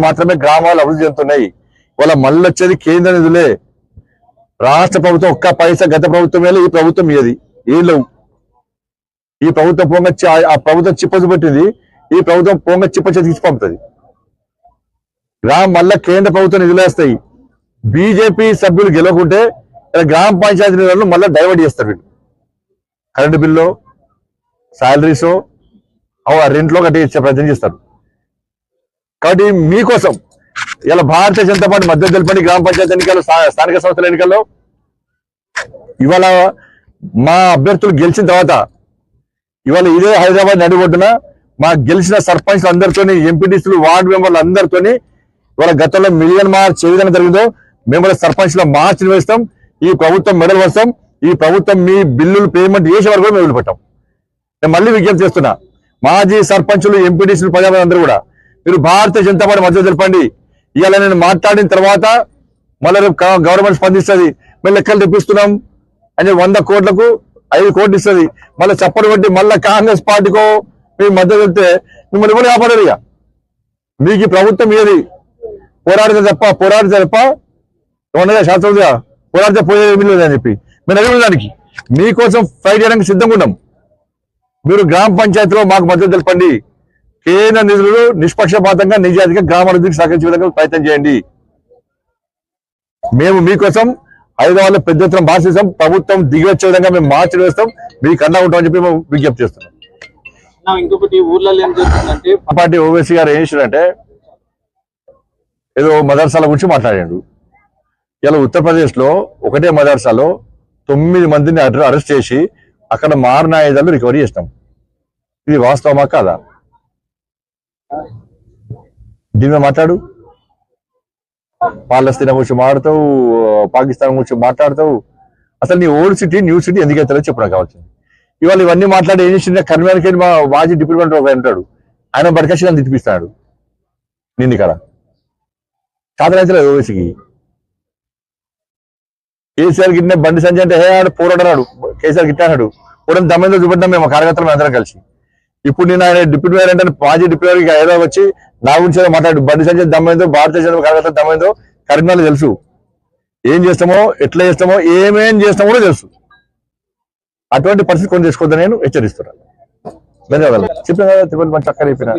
మాత్రమే గ్రామాలు అభివృద్ధి చెందుతున్నాయి. ఇవాళ మళ్ళీ వచ్చేది కేంద్ర నిధులే. రాష్ట్ర ప్రభుత్వం ఒక్క పైసా గత ప్రభుత్వమే, ఈ ప్రభుత్వం ఏది ఏం లేవు. ఈ ప్రభుత్వం పొంగచ్చి ఆ ప్రభుత్వం చిప్పచ్చు పెట్టింది, ఈ ప్రభుత్వం పొంగ చిప్పచ్చి తీసి పంపుతుంది. మళ్ళా కేంద్ర ప్రభుత్వం నిధులు వేస్తాయి. బీజేపీ సభ్యులు గెలవకుంటే గ్రామ పంచాయతీ నిధులను మళ్ళీ డైవర్ట్ చేస్తారు. వీళ్ళు కరెంటు బిల్లు, శాలరీస్, రెంట్లో కట్టి ఇచ్చే ప్రయత్నం చేస్తారు. కాబట్టి మీకోసం ఇలా భారతీయ జనతా పార్టీ మద్దతు తెలపండి. గ్రామ పంచాయతీ ఎన్నికల్లో, స్థానిక సంస్థల ఎన్నికల్లో ఇవాళ మా అభ్యర్థులు గెలిచిన తర్వాత ఇవాళ ఇదే హైదరాబాద్ నడిబొడ్డున మా గెలిచిన సర్పంచ్లు అందరితోని, ఎంపీటీసీలు, వార్డు మెంబర్లు అందరితోని ఇవాళ గతంలో మిలియన్ మార్చ్ ఏ విధంగా జరిగిందో మేము సర్పంచ్ల మార్చ్ నిర్వహిస్తాం. ఈ ప్రభుత్వం మెడల్ వస్తాం. ఈ ప్రభుత్వం మీ బిల్లులు పేమెంట్ చేసే వరకు మేము వదిలిపెట్టాం. నేను మళ్ళీ విజ్ఞప్తి చేస్తున్నా, మాజీ సర్పంచులు, ఎంపీటీసీలు, ప్రజలందరూ కూడా మీరు భారతీయ జనతా పార్టీ మద్దతు తెలపండి. ఇవాళ నేను మాట్లాడిన తర్వాత మళ్ళీ రేపు గవర్నమెంట్ స్పందిస్తుంది, మేము లెక్కలు తెప్పిస్తున్నాం అని 100 కోట్లకు 5 కోట్లు ఇస్తుంది. మళ్ళీ చప్పటి కొట్టి మళ్ళీ కాంగ్రెస్ పార్టీకో మీరు మద్దతు వెళ్తే మిమ్మల్ని ఎవరు కాపాడరు. ఇక మీకు ఈ ప్రభుత్వం ఏది పోరాడితే తప్ప ఏమన్నా శాస్త్రంగా పోరాడితే పోయేది లేదని చెప్పి మేము అడిగిన దానికి మీకోసం ఫైట్ చేయడానికి సిద్ధంగా ఉన్నాం. మీరు గ్రామ పంచాయతీలో మాకు మద్దతు తెలపండి. కేంద్ర నిధులు నిష్పక్షపాతంగా, నిజాయితీగా గ్రామాభివృద్ధికి సహకరించే విధంగా ప్రయత్నం చేయండి. మేము మీకోసం హైదరాబాద్లో పెద్ద ఎత్తున భాషిస్తాం. ప్రభుత్వం దిగి వచ్చే విధంగా మేము మార్చి వేస్తాం. మీకు అండా ఉంటామని చెప్పి మేము విజ్ఞప్తి చేస్తున్నాం. ఇంకొకటి ఊర్లలో ఏం జరుగుతుందంటే పార్టీ ఓవైసీ గారు ఏం చేశారంటే ఏదో మదర్సాల గురించి మాట్లాడాడు. ఇలా ఉత్తరప్రదేశ్లో ఒకటే మదర్సాలో 9 మందిని అరెస్ట్ చేసి అక్కడ మారణాయుధాలు రికవరీ చేసినాం. ఇది వాస్తవమా కాదా? దీని మీద మాట్లాడు. పాలస్తీనా గురించి మాట్లాడతావు, పాకిస్తాన్ గురించి మాట్లాడతావు. అసలు నీ ఓల్డ్ సిటీ, న్యూ సిటీ ఎందుకైతే చెప్పడం కావాల్సింది. ఇవాళ ఇవన్నీ మాట్లాడి ఏం చేసిన కర్మానికి మా మాజీ డిప్యూటీ ఒక ఉంటాడు, ఆయన బడకసి నన్ను తిప్పిస్తాడు. నిన్ను ఇక్కడ చాతరైతే ఓవైసీకి కేసీఆర్ గిట్టిన బండి సంజయ్ అంటే ఆడు పోరాడన్నాడు, కేసీఆర్ గిట్టాడు పోరాడు దమ్మైందో చూపెట్టాం మేము కార్యకర్తలు అందరం కలిసి. ఇప్పుడు నేను ఆయన డిప్యూటీ మేయర్ అంటే మాజీ డిప్యూటీ మేయర్ హైదరాబాద్ వచ్చి నా గురించి మాట్లాడు. బండి సంజయ్ దమ్మైందో, భారతీయ జనతా కార్యకర్తలు దమ్మైందో కరీంనగర్ తెలుసు. ఏం చేస్తామో, ఎట్లా చేస్తామో, ఏమేం చేస్తామో కూడా తెలుసు. అటువంటి పరిస్థితి కొని చేసుకోవద్దని నేను హెచ్చరిస్తున్నాను. ధన్యవాదాలు. చెప్పిన కదా తిరుపతి మంచి చక్కగా చెప్పిన.